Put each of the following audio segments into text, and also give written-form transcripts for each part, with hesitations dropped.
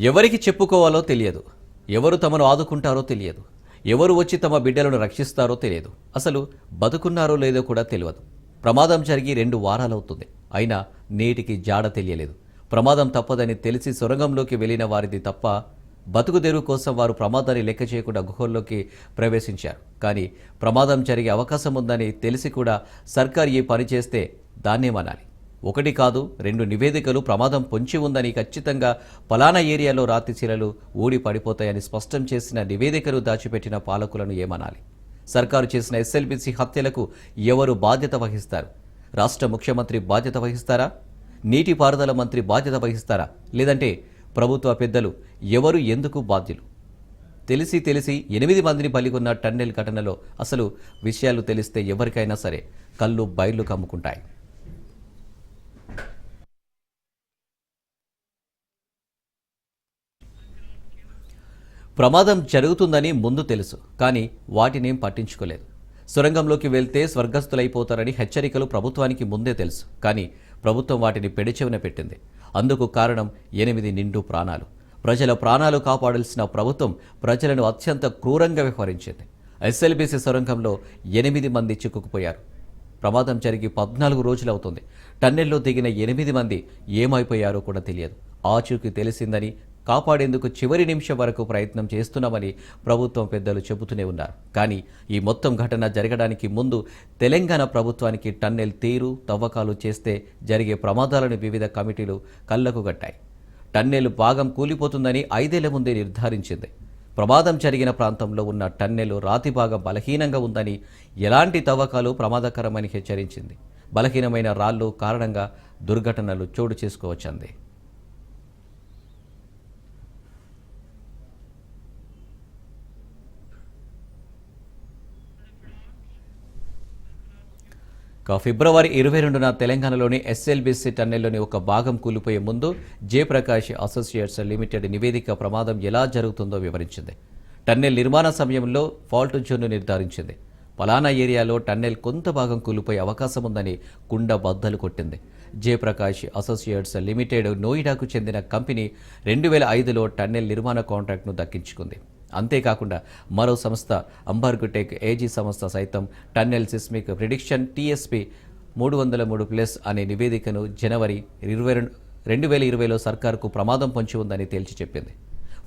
ఎవరికి చెప్పుకోవాలో తెలియదు, ఎవరు తమను ఆదుకుంటారో తెలియదు, ఎవరు వచ్చి తమ బిడ్డలను రక్షిస్తారో తెలియదు, అసలు బతుకున్నారో లేదో కూడా తెలియదు. ప్రమాదం జరిగి 2 వారాలవుతుంది, అయినా నేటికి జాడ తెలియలేదు. ప్రమాదం తప్పదని తెలిసి సొరంగంలోకి వెళ్లిన వారిది తప్ప బతుకుదెరువు కోసం వారు ప్రమాదాన్ని లెక్క చేయకుండా గుహల్లోకి ప్రవేశించారు. కానీ ప్రమాదం జరిగే అవకాశం ఉందని తెలిసి కూడా సర్కార్ ఈ పని చేస్తే దాన్నేమనాలి? 1 కాదు 2 నివేదికలు ప్రమాదం పొంచి ఉందని, ఖచ్చితంగా పలానా ఏరియాలో రాతి శిలలు ఊడి పడిపోతాయని స్పష్టం చేసిన నివేదికలు దాచిపెట్టిన పాలకులను ఏమనాలి? సర్కారు చేసిన ఎస్ఎల్బీసీ హత్యలకు ఎవరు బాధ్యత వహిస్తారు? రాష్ట్ర ముఖ్యమంత్రి బాధ్యత వహిస్తారా? నీటిపారుదల మంత్రి బాధ్యత వహిస్తారా? లేదంటే ప్రభుత్వ పెద్దలు ఎవరు ఎందుకు బాధ్యులు? తెలిసి 8 మందిని బలిగొన్న టన్నెల్ ఘటనలో అసలు విషయాలు తెలిస్తే ఎవరికైనా సరే కళ్ళు బయర్లు కమ్ముకుంటాయి. ప్రమాదం జరుగుతుందని ముందు తెలుసు, కానీ వాటినేం పట్టించుకోలేదు. సొరంగంలోకి వెళ్తే స్వర్గస్థులైపోతారని హెచ్చరికలు ప్రభుత్వానికి ముందే తెలుసు, కానీ ప్రభుత్వం వాటిని పెడచెవిన పెట్టింది. అందుకు కారణం 8 నిండు ప్రాణాలు. ప్రజల ప్రాణాలు కాపాడాల్సిన ప్రభుత్వం ప్రజలను అత్యంత క్రూరంగా వ్యవహరించింది. ఎస్ఎల్బీసీ సొరంగంలో 8 మంది చిక్కుకుపోయారు. ప్రమాదం జరిగి 14 రోజులవుతుంది. టన్నెల్లో దిగిన 8 మంది ఏమైపోయారో కూడా తెలియదు. ఆచూకీ తెలిసిందని కాపాడేందుకు చివరి నిమిషం వరకు ప్రయత్నం చేస్తున్నామని ప్రభుత్వం పెద్దలు చెబుతూనే ఉన్నారు. కానీ ఈ మొత్తం ఘటన జరగడానికి ముందు తెలంగాణ ప్రభుత్వానికి టన్నెల్ తీరు తవ్వకాలు చేస్తే జరిగే ప్రమాదాలను వివిధ కమిటీలు కళ్లకు గట్టాయి. టన్నెల్ భాగం కూలిపోతుందని 5 ఏళ్ల ముందే నిర్ధారించింది. ప్రమాదం జరిగిన ప్రాంతంలో ఉన్న టన్నెల్ రాతి భాగం బలహీనంగా ఉందని, ఎలాంటి తవ్వకాలు ప్రమాదకరమని హెచ్చరించింది. బలహీనమైన రాళ్ళు కారణంగా దుర్ఘటనలు చోటు చేసుకోవచ్చంది. ఫిబ్రవరి 22న తెలంగాణలోని ఎస్ఎల్బీసీ టన్నెల్లోని ఒక భాగం కూలిపోయే ముందు జయప్రకాష్ అసోసియేట్స్ లిమిటెడ్ నివేదిక ప్రమాదం ఎలా జరుగుతుందో వివరించింది. టన్నెల్ నిర్మాణ సమయంలో ఫాల్ట్ జోన్ను నిర్ధారించింది. పలానా ఏరియాలో టన్నెల్ కొంత భాగం కూలిపోయే అవకాశం ఉందని కుండ బద్దలు కొట్టింది. జయప్రకాష్ అసోసియేట్స్ లిమిటెడ్ నోయిడాకు చెందిన కంపెనీ 2005లో టన్నెల్ నిర్మాణ కాంట్రాక్ట్ను దక్కించుకుంది. అంతేకాకుండా మరో సంస్థ అంబర్గుటెక్ ఏజీ సంస్థ సైతం టన్నెల్ సిస్మిక్ ప్రిడిక్షన్ TSP 303+ అనే నివేదికను జనవరి 2020లో సర్కారుకు ప్రమాదం పొంచి ఉందని తేల్చి చెప్పింది.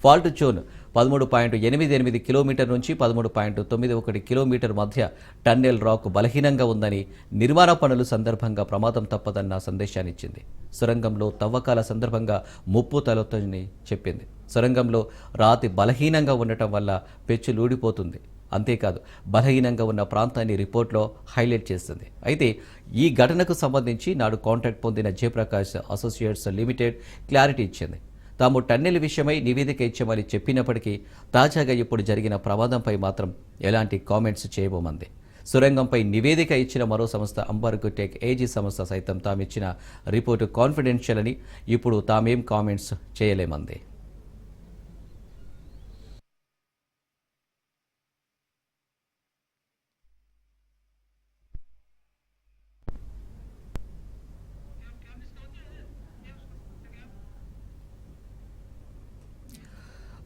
ఫాల్ట్ జోన్ 13.88 కిలోమీటర్ నుంచి 13.91 కిలోమీటర్ మధ్య టన్నెల్ రాక్ బలహీనంగా ఉందని, నిర్మాణ పనుల సందర్భంగా ప్రమాదం తప్పదన్న సందేశాన్నిచ్చింది. సొరంగంలో తవ్వకాల సందర్భంగా ముప్పు తలెత్తుందని చెప్పింది. సొరంగంలో రాతి బలహీనంగా ఉండటం వల్ల పెచ్చులూడిపోతుంది. అంతేకాదు, బలహీనంగా ఉన్న ప్రాంతాన్ని రిపోర్ట్లో హైలైట్ చేస్తుంది. అయితే ఈ ఘటనకు సంబంధించి నాడు కాంట్రాక్ట్ పొందిన జయప్రకాష్ అసోసియేట్స్ లిమిటెడ్ క్లారిటీ ఇచ్చింది. తాము టన్నెల్ విషయమై నివేదిక ఇచ్చామని చెప్పినప్పటికీ తాజాగా ఇప్పుడు జరిగిన ప్రమాదంపై మాత్రం ఎలాంటి కామెంట్స్ చేయబోమంది. సొరంగంపై నివేదిక ఇచ్చిన మరో సంస్థ అంబర్గుటెక్ ఏజీ సంస్థ సైతం తామిచ్చిన రిపోర్టు కాన్ఫిడెన్షియల్ అని, ఇప్పుడు తామేం కామెంట్స్ చేయలేమంది.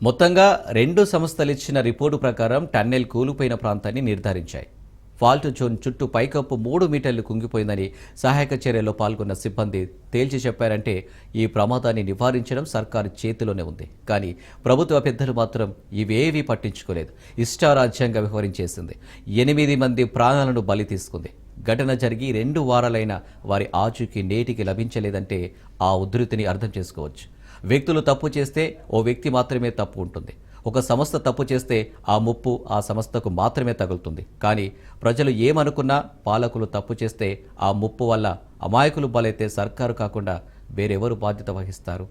మొత్తంగా 2 సంస్థలు ఇచ్చిన రిపోర్టు ప్రకారం టన్నెల్ కూలిపోయిన ప్రాంతాన్ని నిర్ధారించాయి. ఫాల్ట్ జోన్ చుట్టూ పైకప్పు 3 మీటర్లు కుంగిపోయిందని సహాయక చర్యల్లో పాల్గొన్న సిబ్బంది తేల్చి చెప్పారంటే ఈ ప్రమాదాన్ని నివారించడం సర్కారు చేతిలోనే ఉంది. కానీ ప్రభుత్వ పెద్దలు మాత్రం ఇవేవీ పట్టించుకోలేదు. ఇష్టారాజ్యంగా వ్యవహరించేసింది. 8 మంది ప్రాణాలను బలి తీసుకుంది. ఘటన జరిగి 2 వారాలైన వారి ఆచూకీ నేటికి లభించలేదంటే ఆ ఉధృతిని అర్థం చేసుకోవచ్చు. వ్యక్తులు తప్పు చేస్తే ఓ వ్యక్తి మాత్రమే తప్పు ఉంటుంది. ఒక సంస్థ తప్పు చేస్తే ఆ ముప్పు ఆ సంస్థకు మాత్రమే తగులుతుంది. కానీ ప్రజలు ఏమనుకున్నా, పాలకులు తప్పు చేస్తే ఆ ముప్పు వల్ల అమాయకులు బలైతే సర్కారు కాకుండా వేరెవరు బాధ్యత వహిస్తారు?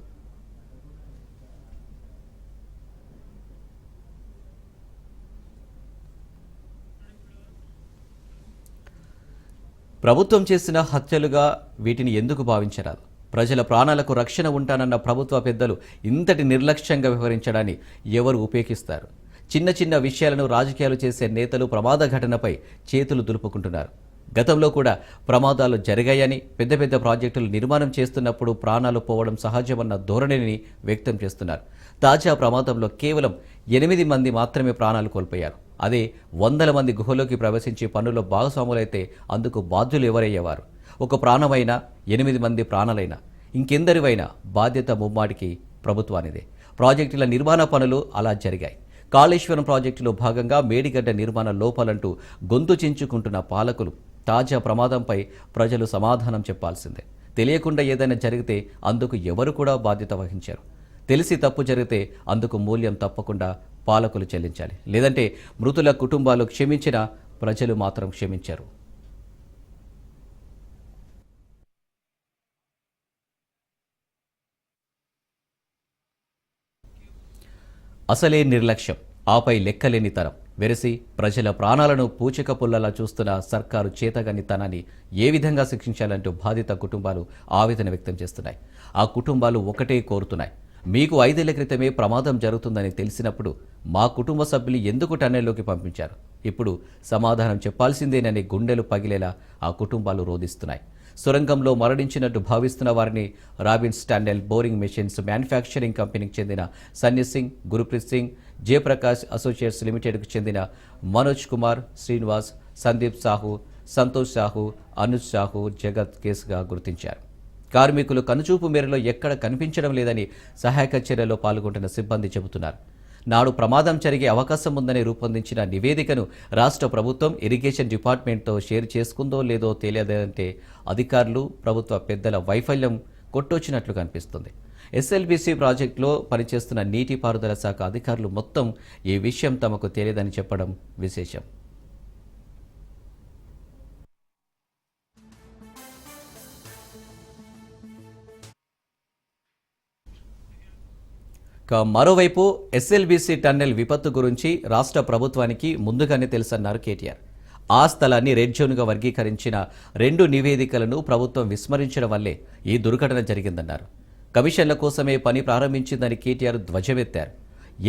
ప్రభుత్వం చేసిన హత్యలుగా వీటిని ఎందుకు భావించరాదు? ప్రజల ప్రాణాలకు రక్షణ ఉంటానన్న ప్రభుత్వ పెద్దలు ఇంతటి నిర్లక్ష్యంగా వ్యవహరించడాన్ని ఎవరు ఉపేక్షిస్తారు? చిన్న విషయాలను రాజకీయాలు చేసే నేతలు ప్రమాద ఘటనపై చేతులు దులుపుకుంటున్నారు. గతంలో కూడా ప్రమాదాలు జరిగాయని, పెద్ద పెద్ద ప్రాజెక్టులు నిర్మాణం చేస్తున్నప్పుడు ప్రాణాలు పోవడం సహజమన్న ధోరణిని వ్యక్తం చేస్తున్నారు. తాజా ప్రమాదంలో కేవలం 8 మంది మాత్రమే ప్రాణాలు కోల్పోయారు. అదే 100 మంది గుహలోకి ప్రవేశించి పనుల్లో భాగస్వాములైతే అందుకు బాధ్యులు ఎవరయ్యేవారు? ఒక ప్రాణమైనా, 8 మంది ప్రాణాలైనా, ఇంకెందరివైనా బాధ్యత ముమ్మాటికి ప్రభుత్వానిదే. ప్రాజెక్టుల నిర్మాణ పనులు అలా జరిగాయి. కాళేశ్వరం ప్రాజెక్టులో భాగంగా మేడిగడ్డ నిర్మాణ లోపాలంటూ గొంతు చించుకుంటున్న పాలకులు తాజా ప్రమాదంపై ప్రజలు సమాధానం చెప్పాల్సిందే. తెలియకుండా ఏదైనా జరిగితే అందుకు ఎవరు కూడా బాధ్యత వహించారు. తెలిసి తప్పు జరిగితే అందుకు మూల్యం తప్పకుండా పాలకులు చెల్లించాలి. లేదంటే మృతుల కుటుంబాలు క్షమించినా ప్రజలు మాత్రం క్షమించారు. అసలే నిర్లక్ష్యం, ఆపై లెక్కలేనితనం వెరసి ప్రజల ప్రాణాలను పూచిక పుల్లలా చూస్తున్న సర్కారు చేతగానితనాన్ని ఏ విధంగా శిక్షించాలంటూ బాధిత కుటుంబాలు ఆవేదన వ్యక్తం చేస్తున్నాయి. ఆ కుటుంబాలు ఒకటే కోరుతున్నాయి, మీకు 5 ఏళ్ల క్రితమే ప్రమాదం జరుగుతుందని తెలిసినప్పుడు మా కుటుంబ సభ్యులు ఎందుకు టన్నెల్లోకి పంపించారు? ఇప్పుడు సమాధానం చెప్పాల్సిందేనని గుండెలు పగిలేలా ఆ కుటుంబాలు రోధిస్తున్నాయి. సొరంగంలో మరణించినట్టు భావిస్తున్న వారిని Robbins tunnel boring machines manufacturing కంపెనీకి చెందిన సన్నీ సింగ్, గురుప్రీత్ సింగ్, జయప్రకాష్ అసోసియేట్స్ లిమిటెడ్కు చెందిన మనోజ్ కుమార్, శ్రీనివాస్, సందీప్ సాహు, సంతోష్ సాహు, అనుజ్ సాహు జగత్ కేసుగా గుర్తించారు. కార్మికులు కనుచూపు మేరలో ఎక్కడ కనిపించడం లేదని సహాయక చర్యలో పాల్గొంటున్న సిబ్బంది చెబుతున్నారు. నాడు ప్రమాదం జరిగే అవకాశం ఉందని రూపొందించిన నివేదికను రాష్ట్ర ప్రభుత్వం ఇరిగేషన్ డిపార్ట్మెంట్తో షేర్ చేసుకుందో లేదో తెలియదంటే అధికారులు, ప్రభుత్వ పెద్దల వైఫల్యం కొట్టొచ్చినట్లు కనిపిస్తుంది. ఎస్ఎల్బీసీ ప్రాజెక్టులో పనిచేస్తున్న నీటిపారుదల శాఖ అధికారులు మొత్తం ఈ విషయం తమకు తెలియదని చెప్పడం విశేషం. మరోవైపు ఎస్ఎల్బీసీ టన్నెల్ విపత్తు గురించి రాష్ట్ర ప్రభుత్వానికి ముందుగానే తెలుసన్నారు కేటీఆర్. ఆ స్థలాన్ని రెడ్ జోన్గా వర్గీకరించిన 2 నివేదికలను ప్రభుత్వం విస్మరించడం వల్లే ఈ దుర్ఘటన జరిగిందన్నారు. కమిషన్ల కోసమే పని ప్రారంభించిందని కేటీఆర్ ధ్వజమెత్తారు.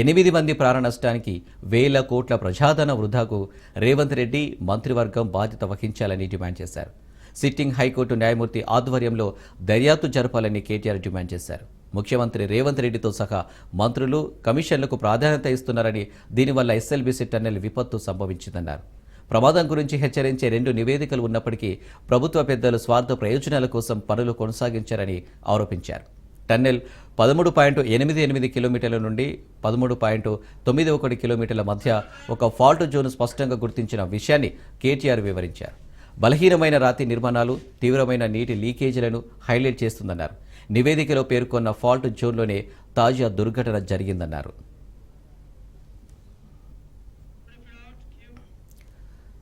8 మంది ప్రాణ నష్టానికి వేల కోట్ల ప్రజాధన వృధాకు రేవంత్ రెడ్డి, మంత్రివర్గం బాధ్యత వహించాలని డిమాండ్ చేశారు. సిట్టింగ్ హైకోర్టు న్యాయమూర్తి ఆధ్వర్యంలో దర్యాప్తు జరపాలని కేటీఆర్ డిమాండ్ చేశారు. ముఖ్యమంత్రి రేవంత్ రెడ్డితో సహా మంత్రులు కమిషన్లకు ప్రాధాన్యత ఇస్తున్నారని, దీనివల్ల ఎస్ఎల్బీసీ టన్నెల్ విపత్తు సంభవించిందన్నారు. ప్రమాదం గురించి హెచ్చరించే 2 నివేదికలు ఉన్నప్పటికీ ప్రభుత్వ పెద్దలు స్వార్థ ప్రయోజనాల కోసం పనులు కొనసాగించారని ఆరోపించారు. టన్నెల్ 13.88 కిలోమీటర్ల నుండి 13.91 కిలోమీటర్ల మధ్య ఒక ఫాల్ట్ జోన్ స్పష్టంగా గుర్తించిన విషయాన్ని కేటీఆర్ వివరించారు. బలహీనమైన రాతి నిర్మాణాలు, తీవ్రమైన నీటి లీకేజీలను హైలైట్ చేస్తుందన్నారు. నివేదికలో పేర్కొన్న ఫాల్ట్ జోన్లోనే తాజా దుర్ఘటన జరిగిందన్నారు.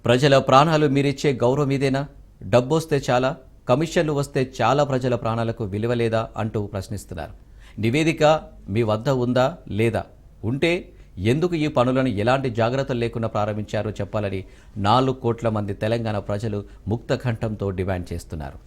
ప్రజల ప్రాణాలు మీరిచ్చే గౌరవం ఇదేనా? డబ్బొస్తే చాలా, కమిషన్లు వస్తే చాలా ప్రజల ప్రాణాలకు విలువ లేదా అంటూ ప్రశ్నిస్తున్నారు. నివేదిక మీ వద్ద ఉందా లేదా? ఉంటే ఎందుకు ఈ పనులను ఎలాంటి జాగ్రత్తలు లేకుండా ప్రారంభించారో చెప్పాలని 4 కోట్ల మంది తెలంగాణ ప్రజలు ముక్త కంఠంతో డిమాండ్ చేస్తున్నారు.